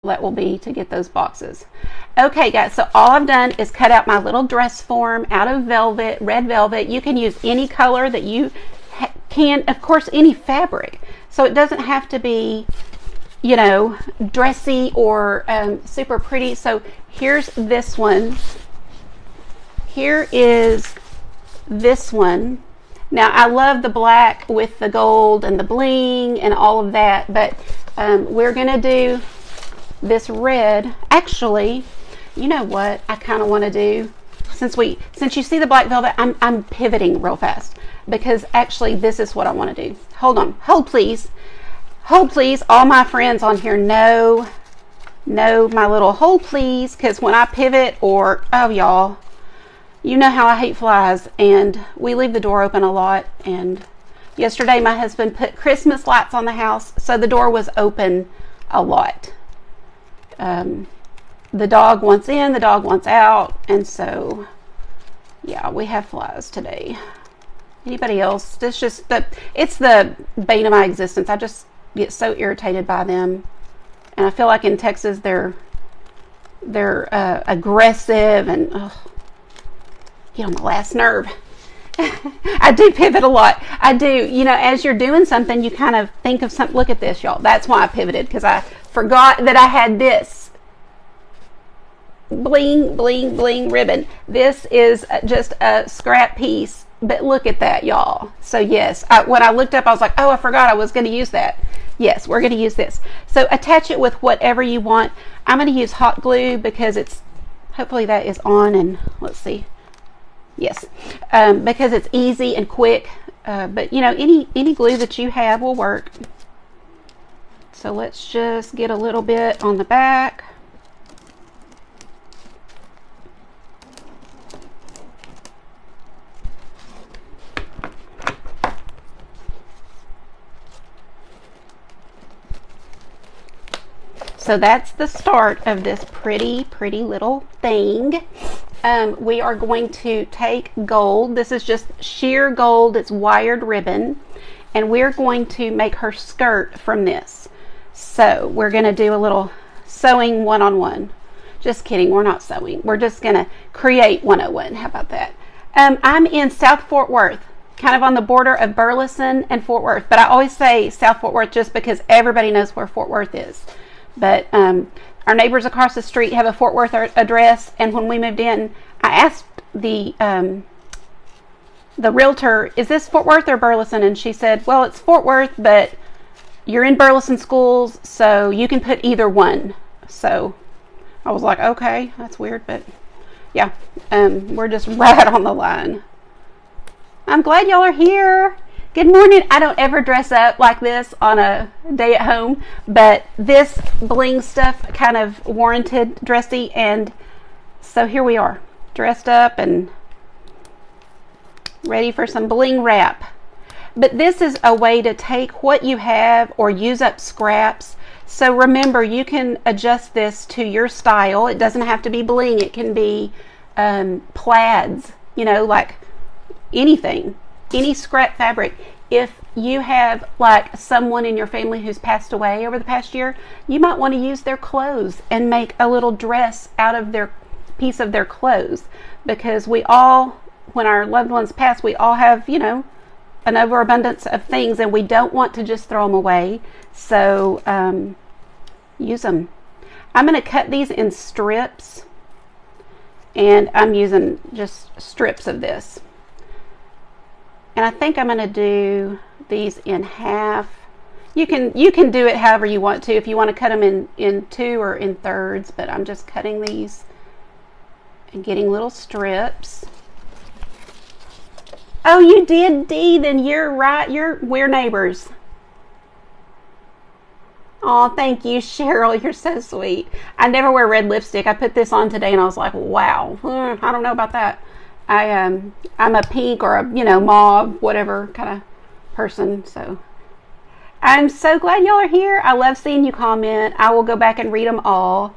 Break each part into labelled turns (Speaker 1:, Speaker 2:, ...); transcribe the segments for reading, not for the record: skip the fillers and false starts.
Speaker 1: that will be to get those boxes. Okay guys, so all I've done is cut out my little dress form out of velvet, red velvet. You can use any color that you can, of course, any fabric. So it doesn't have to be, you know, dressy or super pretty. So here's this one. Here is this one. Now I love the black with the gold and the bling and all of that, but we're gonna do this red. Actually, you know what I kind of want to do, since you see the black velvet, I'm pivoting real fast, because actually this is what I want to do. Hold on, hold please, all my friends on here know my little hold please, because when I pivot, or oh y'all, you know how I hate flies, and we leave the door open a lot. And yesterday my husband put Christmas lights on the house, so the door was open a lot. The dog wants in, the dog wants out, and so yeah, we have flies today. Anybody else? It's the bane of my existence. I just get so irritated by them, and I feel like in Texas they're aggressive and get on my last nerve. I do pivot a lot. I do, you know, as you're doing something, you kind of think of something. Look at this, y'all. That's why I pivoted, because I forgot that I had this bling, bling, bling ribbon. This is just a scrap piece, but look at that, y'all. So yes, when I looked up, I was like, oh, I forgot I was going to use that. Yes, we're going to use this. So attach it with whatever you want. I'm going to use hot glue, because it's, hopefully that is on, and let's see. Yes, because it's easy and quick, but you know, any glue that you have will work. So let's just get a little bit on the back. So that's the start of this pretty little thing. We are going to take gold. This is just sheer gold. It's wired ribbon. And we're going to make her skirt from this. So we're going to do a little sewing one-on-one. Just kidding. We're not sewing. We're just going to create 101. How about that? I'm in South Fort Worth, kind of on the border of Burleson and Fort Worth. But I always say South Fort Worth just because everybody knows where Fort Worth is. But our neighbors across the street have a Fort Worth address, and when we moved in, I asked the realtor, is this Fort Worth or Burleson? And she said, well, it's Fort Worth, but you're in Burleson schools, so you can put either one. So I was like, okay, that's weird, but yeah, we're just right on the line. I'm glad y'all are here. Good morning. I don't ever dress up like this on a day at home, but this bling stuff kind of warranted dressy, and so here we are, dressed up and ready for some bling wrap. But this is a way to take what you have or use up scraps. So remember, you can adjust this to your style. It doesn't have to be bling. It can be plaids, you know, like anything, any scrap fabric. If you have like someone in your family who's passed away over the past year, you might want to use their clothes and make a little dress out of their piece of their clothes, because we all, when our loved ones pass, we all have, you know, an overabundance of things, and we don't want to just throw them away. So use them. I'm going to cut these in strips, and I'm using just strips of this. And I think I'm going to do these in half. You can do it however you want to, if you want to cut them in two or in thirds, but I'm just cutting these and getting little strips. Oh, you did, Dee? Then you're right. We're neighbors. Oh, thank you, Cheryl. You're so sweet. I never wear red lipstick. I put this on today and I was like, wow, I don't know about that. I'm a pink or a, you know, mauve, whatever kind of person. So I'm so glad y'all are here. I love seeing you comment. I will go back and read them all.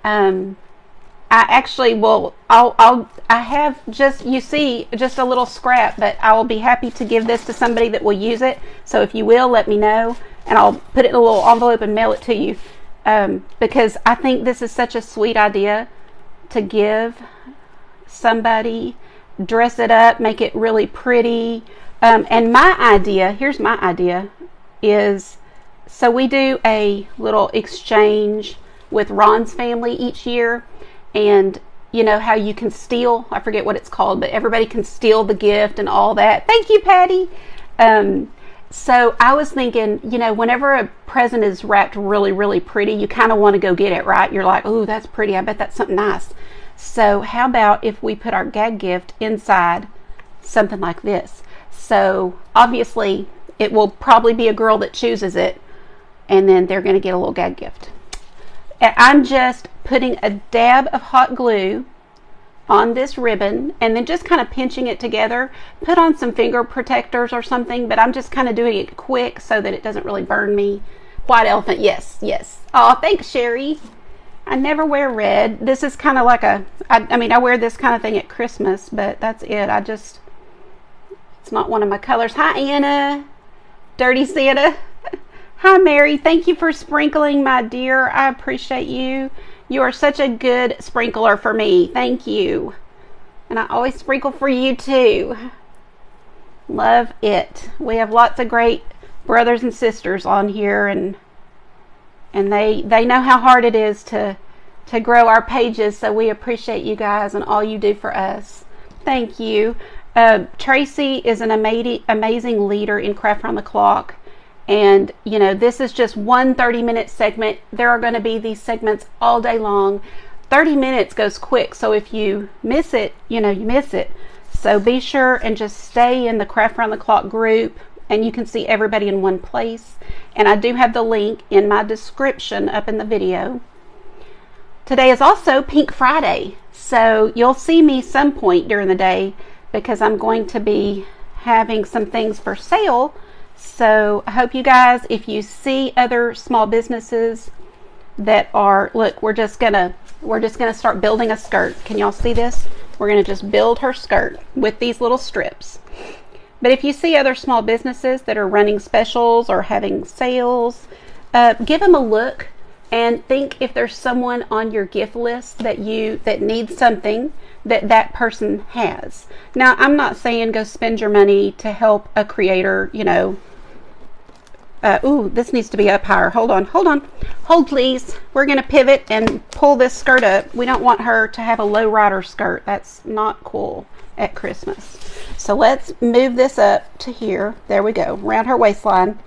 Speaker 1: I actually will. I have just, you see, just a little scrap, but I will be happy to give this to somebody that will use it. So if you will, let me know, and I'll put it in a little envelope and mail it to you. because I think this is such a sweet idea to give somebody. Dress it up, make it really pretty. And my idea, here's my idea, is so we do a little exchange with Ron's family each year, and you know how you can steal, I forget what it's called, but everybody can steal the gift and all that. Thank you, Patty. So I was thinking, you know, whenever a present is wrapped really, really pretty, you kind of want to go get it, right? You're like, oh, that's pretty. I bet that's something nice. So how about if we put our gag gift inside something like this? So obviously it will probably be a girl that chooses it, and then they're going to get a little gag gift. I'm just putting a dab of hot glue on this ribbon and then just kind of pinching it together. Put on some finger protectors or something, but I'm just kind of doing it quick so that it doesn't really burn me. White elephant, yes, yes. Oh, thanks, Sherry. I never wear red. This is kind of like I mean, I wear this kind of thing at Christmas, but that's it. It's not one of my colors. Hi, Anna. Dirty Santa. Hi, Mary. Thank you for sprinkling, my dear. I appreciate you. You are such a good sprinkler for me. Thank you. And I always sprinkle for you too. Love it. We have lots of great brothers and sisters on here, and they know how hard it is to grow our pages, so we appreciate you guys and all you do for us. Thank you. Tracy is an amazing leader in Craft Around the Clock. And, you know, this is just one 30-minute segment. There are going to be these segments all day long. 30 minutes goes quick, so if you miss it, you know, you miss it. So be sure and just stay in the Craft Around the Clock group, and you can see everybody in one place. And I do have the link in my description up in the video. Today is also Pink Friday, so you'll see me some point during the day because I'm going to be having some things for sale. So I hope you guys, if you see other small businesses that are, look, we're just gonna start building a skirt. Can y'all see this? We're gonna just build her skirt with these little strips. But if you see other small businesses that are running specials or having sales, give them a look and think if there's someone on your gift list that needs something that person has. Now, I'm not saying go spend your money to help a creator, you know. Ooh, this needs to be up higher. Hold on. Hold, please. We're going to pivot and pull this skirt up. We don't want her to have a low rider skirt. That's not cool at Christmas. So let's move this up to here. There we go. Around her waistline.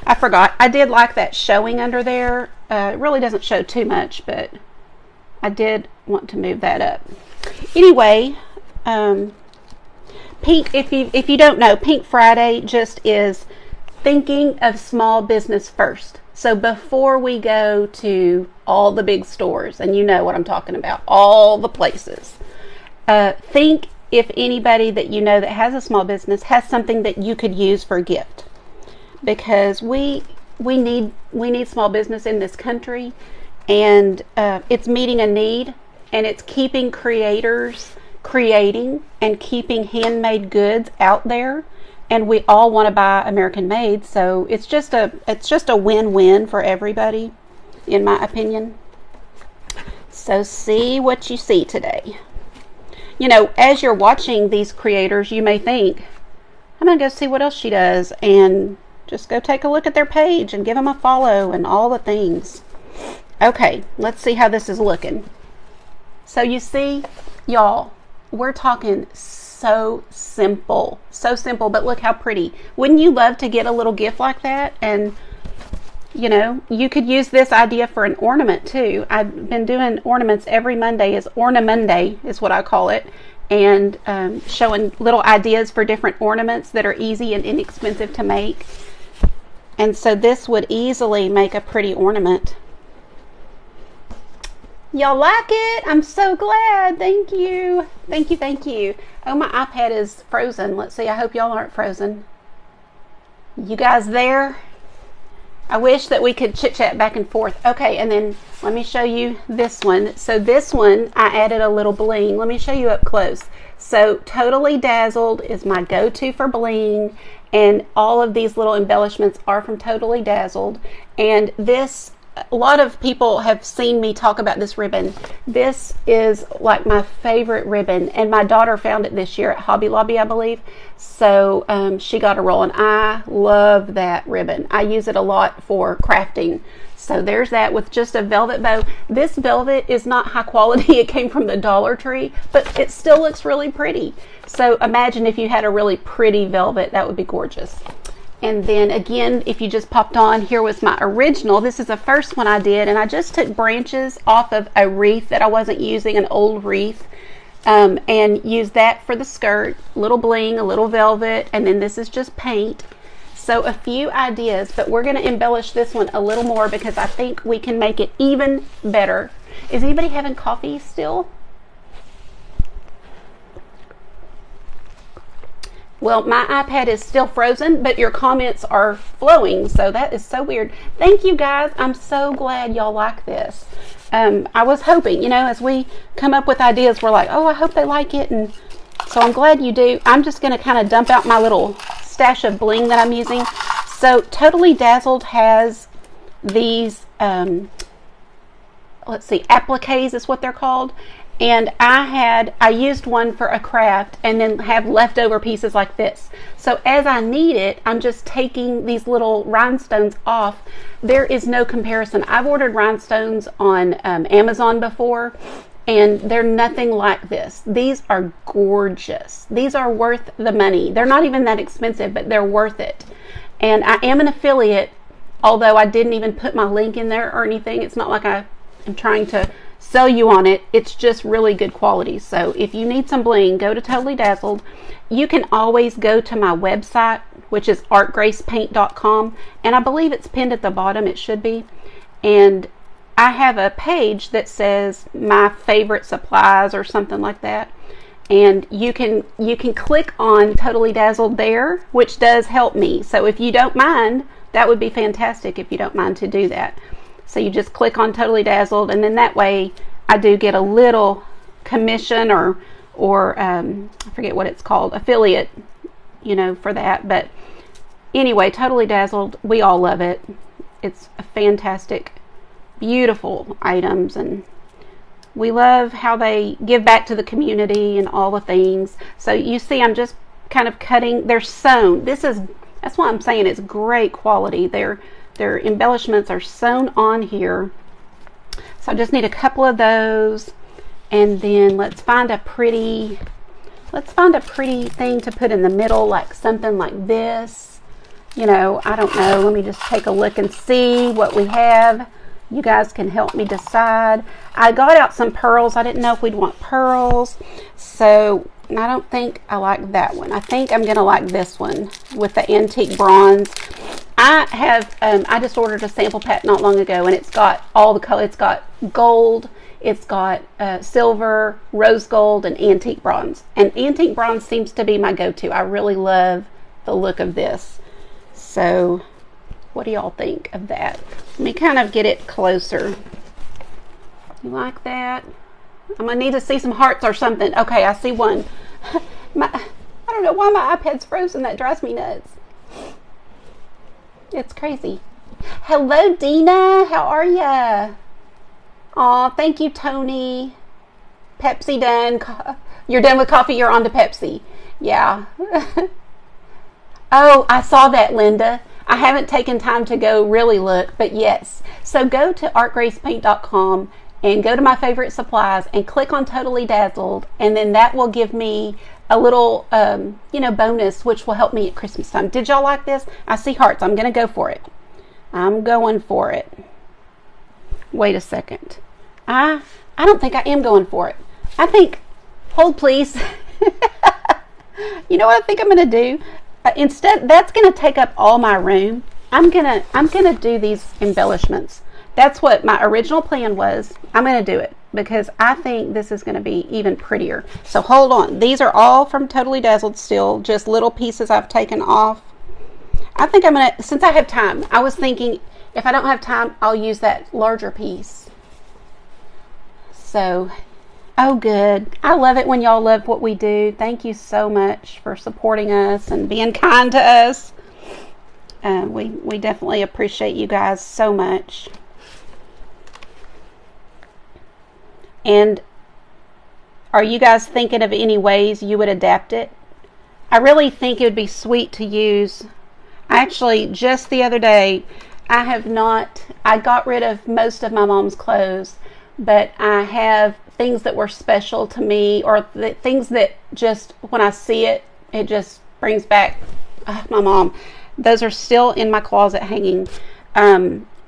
Speaker 1: I forgot. I did like that showing under there. It really doesn't show too much, but I did want to move that up. Anyway, Pink, if you don't know, Pink Friday just is thinking of small business first. So before we go to all the big stores, and you know what I'm talking about, all the places, think if anybody that you know that has a small business has something that you could use for a gift, because we need small business in this country, and it's meeting a need, and it's keeping creators creating and keeping handmade goods out there. And we all want to buy American made, so it's just a win-win for everybody, in my opinion. So see what you see today. You know, as you're watching these creators, you may think, I'm going to go see what else she does, and just go take a look at their page and give them a follow and all the things. Okay, let's see how this is looking. So you see, y'all, we're talking so simple, but look how pretty. Wouldn't you love to get a little gift like that? And you know, you could use this idea for an ornament too. I've been doing ornaments every Monday. Is Ornamonday is what I call it, and showing little ideas for different ornaments that are easy and inexpensive to make. And so this would easily make a pretty ornament. Y'all like it? I'm so glad. Thank you. Thank you. Oh, my iPad is frozen. Let's see. I hope y'all aren't frozen. You guys there? I wish that we could chit-chat back and forth. Okay, and then let me show you this one. So this one, I added a little bling. Let me show you up close. So Totally Dazzled is my go-to for bling, And all of these little embellishments are from Totally Dazzled. And this, a lot of people have seen me talk about this ribbon. This is like my favorite ribbon, and my daughter found it this year at Hobby Lobby, I believe. So she got a roll, and I love that ribbon. I use it a lot for crafting. So there's that with just a velvet bow. This velvet is not high quality. It came from the Dollar Tree, but it still looks really pretty. So imagine if you had a really pretty velvet, that would be gorgeous. And then again, if you just popped on, here was my original. This is the first one I did, and I just took branches off of a wreath that I wasn't using, an old wreath, and used that for the skirt. Little bling, a little velvet, and then this is just paint. So a few ideas, but we're going to embellish this one a little more because I think we can make it even better. Is anybody having coffee still? Well, my iPad is still frozen, but your comments are flowing, so that is so weird. Thank you, guys. I'm so glad y'all like this. I was hoping, you know, as we come up with ideas, we're like, oh, I hope they like it, and so I'm glad you do. I'm just going to kind of dump out my little stash of bling that I'm using. So Totally Dazzled has these, let's see, appliques is what they're called. And I used one for a craft and then have leftover pieces like this. So as I need it, I'm just taking these little rhinestones off. There is no comparison. I've ordered rhinestones on Amazon before, and they're nothing like this. These are gorgeous. These are worth the money. They're not even that expensive, but they're worth it. And I am an affiliate, although I didn't even put my link in there or anything. It's not like I am trying to sell you on it. It's just really good quality. So if you need some bling, go to Totally Dazzled. You can always go to my website, which is artgracepaint.com, and I believe it's pinned at the bottom. It should be. And I have a page that says my favorite supplies or something like that, and you can click on Totally Dazzled there, which does help me. So if you don't mind, that would be fantastic if you don't mind to do that. So you just click on Totally Dazzled, and then that way I do get a little commission or I forget what it's called, affiliate, you know, for that. But anyway, Totally Dazzled, we all love it. It's a fantastic, beautiful items, and we love how they give back to the community and all the things. So you see, I'm just kind of cutting. They're sewn. That's why I'm saying it's great quality. Their embellishments are sewn on here. So I just need a couple of those, and then let's find a pretty thing to put in the middle, like something like this. You know, I don't know. Let me just take a look and see what we have. You guys can help me decide. I got out some pearls. I didn't know if we'd want pearls, so I don't think I like that one. I think I'm gonna like this one with the antique bronze. I just ordered a sample pack not long ago, and it's got all the color. It's got gold, it's got silver, rose gold, and antique bronze. And antique bronze seems to be my go-to. I really love the look of this. So what do y'all think of that? Let me kind of get it closer. You like that? I'm gonna need to see some hearts or something. Okay, I see one. I don't know why my iPad's frozen. That drives me nuts. It's crazy. Hello, Dina. How are ya? Aw, thank you, Tony. Pepsi done. You're done with coffee. You're on to Pepsi. Yeah. Oh, I saw that, Linda. I haven't taken time to go really look, but yes. So go to artgracepaint.com and go to my favorite supplies and click on Totally Dazzled, and then that will give me a little, bonus, which will help me at Christmas time. Did y'all like this? I see hearts. I'm going to go for it. I'm going for it. Wait a second. I don't think I am going for it. I think, hold please. You know what I think I'm going to do? Instead, that's going to take up all my room. I'm gonna do these embellishments. That's what my original plan was. I'm going to do it because I think this is going to be even prettier. So hold on. These are all from Totally Dazzled still, just little pieces I've taken off. I think I'm going to, since I have time, I was thinking if I don't have time, I'll use that larger piece. So Oh, good. I love it when y'all love what we do. Thank you so much for supporting us and being kind to us. We definitely appreciate you guys so much. And are you guys thinking of any ways you would adapt it? I really think it would be sweet to use. Actually, just the other day, I got rid of most of my mom's clothes, but I have things that were special to me, or the things that just, when I see it, it just brings back my mom. Those are still in my closet hanging.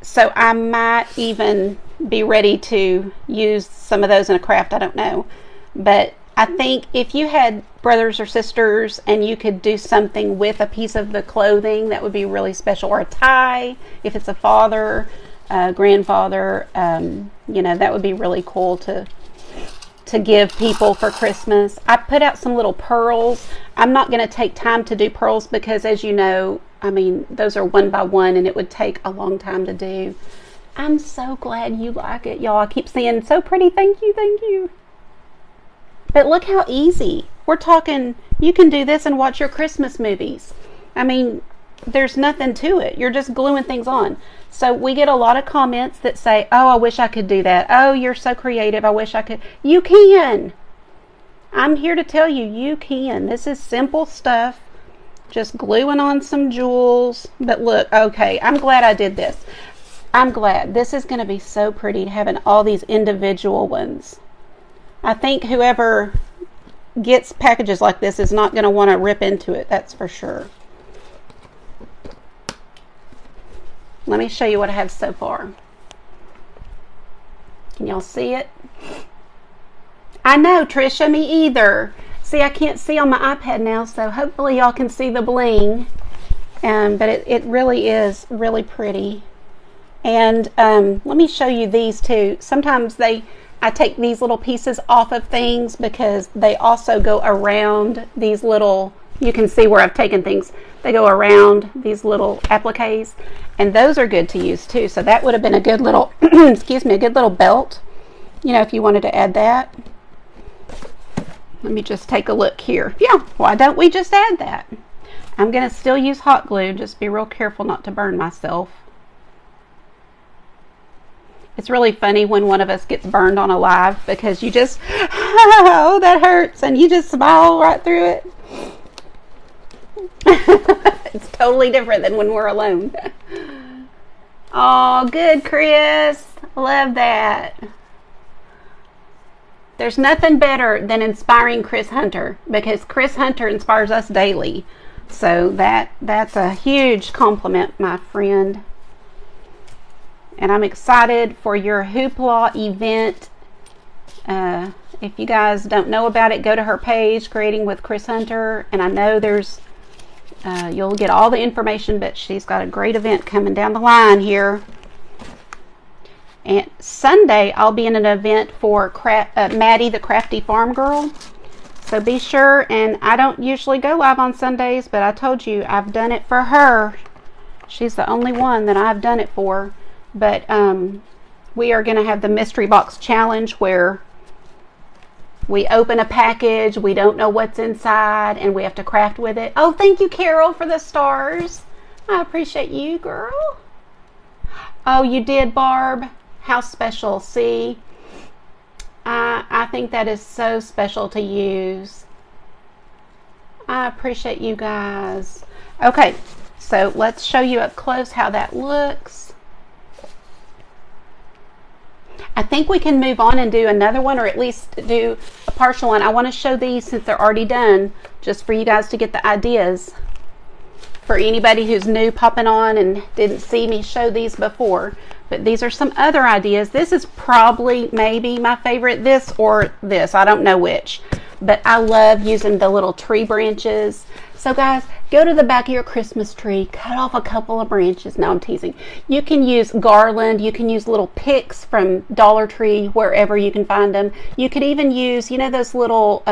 Speaker 1: So I might even be ready to use some of those in a craft. I don't know. But I think if you had brothers or sisters and you could do something with a piece of the clothing, that would be really special. Or a tie, if it's a father, grandfather, that would be really cool to give people for Christmas. I put out some little pearls. I'm not going to take time to do pearls because, as you know, those are one by one and it would take a long time to do. I'm so glad you like it, y'all. I keep saying, so pretty, thank you, thank you. But look how easy. We're talking, you can do this and watch your Christmas movies. There's nothing to it. You're just gluing things on. So we get a lot of comments that say, oh, I wish I could do that. Oh, you're so creative. I wish I could. You can. I'm here to tell you, you can. This is simple stuff. Just gluing on some jewels. But look, okay, I'm glad I did this. I'm glad. This is going to be so pretty, having all these individual ones. I think whoever gets packages like this is not going to want to rip into it. That's for sure. Let me show you what I have so far. Can y'all see it? I know, Trisha, me either. See, I can't see on my iPad now, so hopefully y'all can see the bling. But it really is really pretty. And let me show you these too. Sometimes I take these little pieces off of things because they also go around these little, you can see where I've taken things. They go around these little appliques, and those are good to use too. So that would have been a good little, excuse me, a good little belt, if you wanted to add that. Let me just take a look here. Yeah, why don't we just add that? I'm going to still use hot glue. Just be real careful not to burn myself. It's really funny when one of us gets burned on a live because you just, oh, that hurts, and you just smile right through it. It's totally different than when we're alone. Oh, good, Chris. Love that. There's nothing better than inspiring Chris Hunter, because Chris Hunter inspires us daily. So that's a huge compliment, my friend. And I'm excited for your Hoopla event. If you guys don't know about it, go to her page, Creating with Chris Hunter. And I know you'll get all the information, but she's got a great event coming down the line here. And Sunday, I'll be in an event for Maddie, the Crafty Farm Girl. So be sure, and I don't usually go live on Sundays, but I told you I've done it for her. She's the only one that I've done it for. But we are going to have the mystery box challenge where we open a package, we don't know what's inside, and we have to craft with it. Oh, thank you, Carol, for the stars. I appreciate you, girl. Oh, you did, Barb. How special. See, I think that is so special to use. I appreciate you guys. Okay, so let's show you up close how that looks. I think we can move on and do another one, or at least do a partial one. I want to show these since they're already done, just for you guys to get the ideas. For anybody who's new popping on and didn't see me show these before. But these are some other ideas. This is probably maybe my favorite, this or this. I don't know which. But I love using the little tree branches. So guys, go to the back of your Christmas tree, cut off a couple of branches. No, I'm teasing. You can use garland. You can use little picks from Dollar Tree, wherever you can find them. You could even use, those little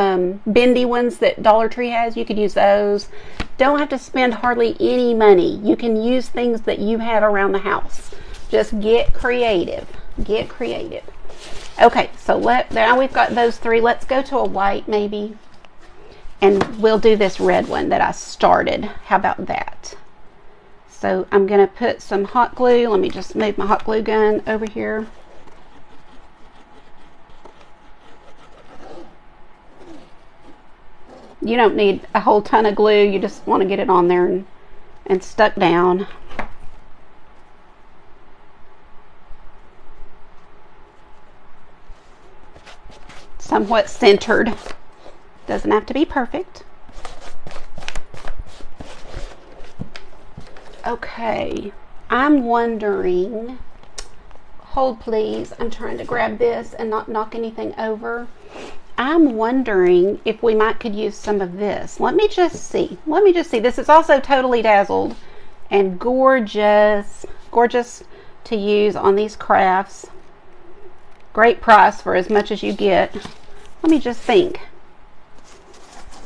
Speaker 1: bendy ones that Dollar Tree has. You could use those. Don't have to spend hardly any money. You can use things that you have around the house. Just get creative. Get creative. Okay, so now we've got those three. Let's go to a white maybe. And we'll do this red one that I started. How about that? So I'm going to put some hot glue. Let me just move my hot glue gun over here. You don't need a whole ton of glue. You just want to get it on there and stuck down. Somewhat centered. Doesn't have to be perfect. Okay, I'm wondering, hold please, I'm trying to grab this and not knock anything over. I'm wondering if we could use some of this. Let me just see. This is also Totally Dazzled and gorgeous to use on these crafts. Great price for as much as you get. Let me just think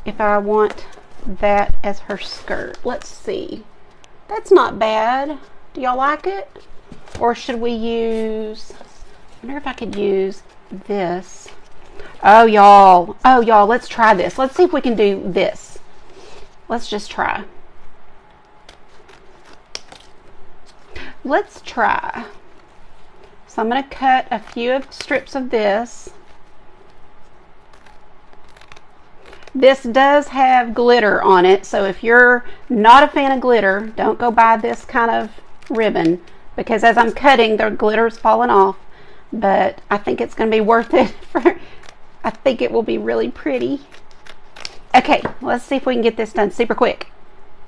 Speaker 1: if I want that as her skirt. Let's see. That's not bad. Do y'all like it? Or should we use, I wonder if I could use this. Oh y'all, let's try this. Let's see if we can do this. Let's just try. Let's try. So I'm going to cut a few strips of this. This does have glitter on it, so if you're not a fan of glitter, don't go buy this kind of ribbon, because as I'm cutting, the glitter's falling off. But I think it's going to be worth it. I think it will be really pretty. Okay, let's see if we can get this done super quick.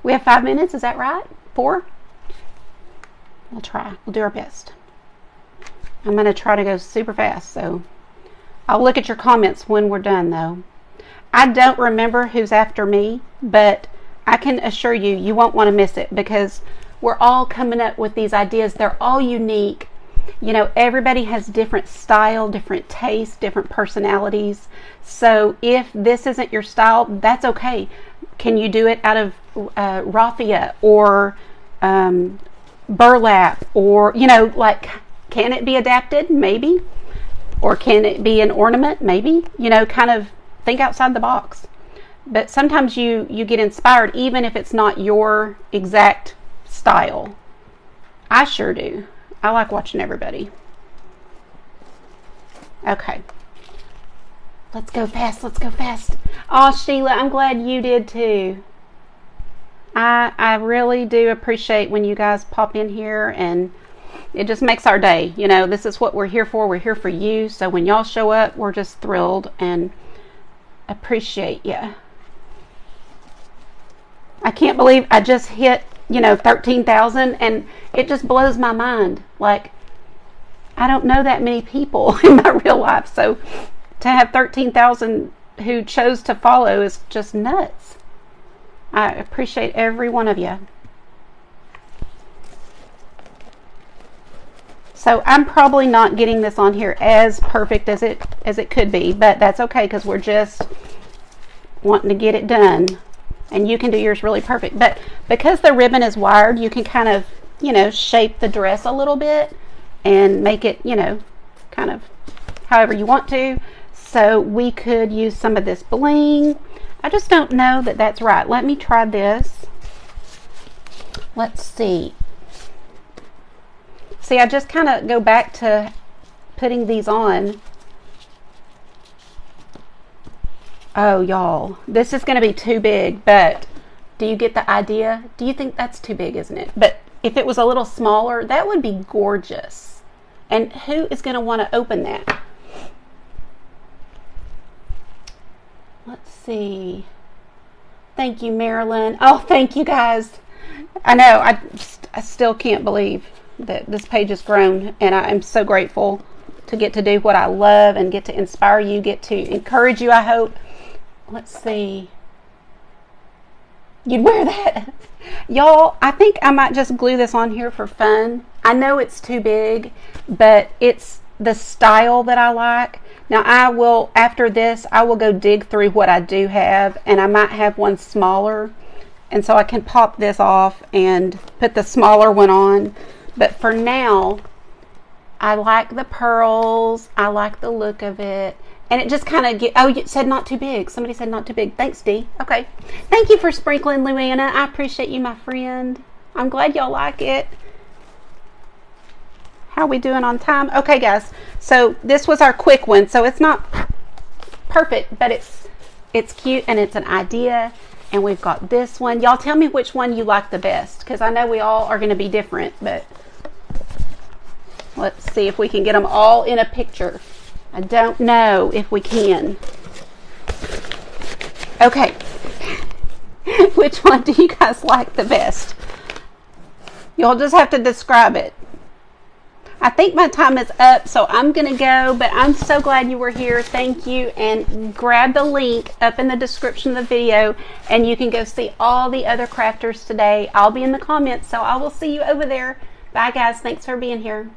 Speaker 1: We have 5 minutes, is that right? 4? We'll try. We'll do our best. I'm going to try to go super fast, so I'll look at your comments when we're done, though. I don't remember who's after me, but I can assure you, you won't want to miss it, because we're all coming up with these ideas. They're all unique. You know, everybody has different style, different taste, different personalities. So if this isn't your style, that's okay. Can you do it out of raffia or burlap, or, you know, like, can it be adapted? Maybe. Or can it be an ornament? Maybe. You know, kind of think outside the box. But sometimes you get inspired even if it's not your exact style. I sure do. I like watching everybody. Okay. Let's go fast. Let's go fast. Oh, Sheila, I'm glad you did too. I really do appreciate when you guys pop in here, and it just makes our day. You know, this is what we're here for. We're here for you. So when y'all show up, we're just thrilled and appreciate you. I can't believe I just hit, you know, 13,000, and it just blows my mind. Like, I don't know that many people in my real life, so to have 13,000 who chose to follow is just nuts. I appreciate every one of you. So I'm probably not getting this on here as perfect as it could be, but that's okay, because we're just wanting to get it done. And you can do yours really perfect. But because the ribbon is wired, you can kind of, you know, shape the dress a little bit and make it, you know, kind of however you want to. So we could use some of this bling. I just don't know that that's right. Let me try this. Let's see. See, I just kind of go back to putting these on. Oh, y'all, this is going to be too big, but do you get the idea? Do you think that's too big, isn't it? But if it was a little smaller, that would be gorgeous. And who is going to want to open that? Let's see. Thank you, Marilyn. Oh, thank you, guys. I know, I still can't believe that this page has grown, and I am so grateful to get to do what I love and get to inspire you, get to encourage you, I hope. Let's see. You'd wear that? Y'all, I think I might just glue this on here for fun. I know it's too big, but it's the style that I like. Now I will, after this, I will go dig through what I do have, and I might have one smaller, and so I can pop this off and put the smaller one on. But for now, I like the pearls. I like the look of it. And it just kind of get, oh, you said not too big. Somebody said not too big. Thanks, Dee. Okay. Thank you for sprinkling, Luana. I appreciate you, my friend. I'm glad y'all like it. How are we doing on time? Okay, guys. So this was our quick one. So it's not perfect, but it's cute and it's an idea. And we've got this one. Y'all tell me which one you like the best, because I know we all are going to be different, but let's see if we can get them all in a picture. I don't know if we can. Okay. Which one do you guys like the best? You'll just have to describe it. I think my time is up, so I'm going to go, but I'm so glad you were here. Thank you, and grab the link up in the description of the video, and you can go see all the other crafters today. I'll be in the comments, so I will see you over there. Bye, guys. Thanks for being here.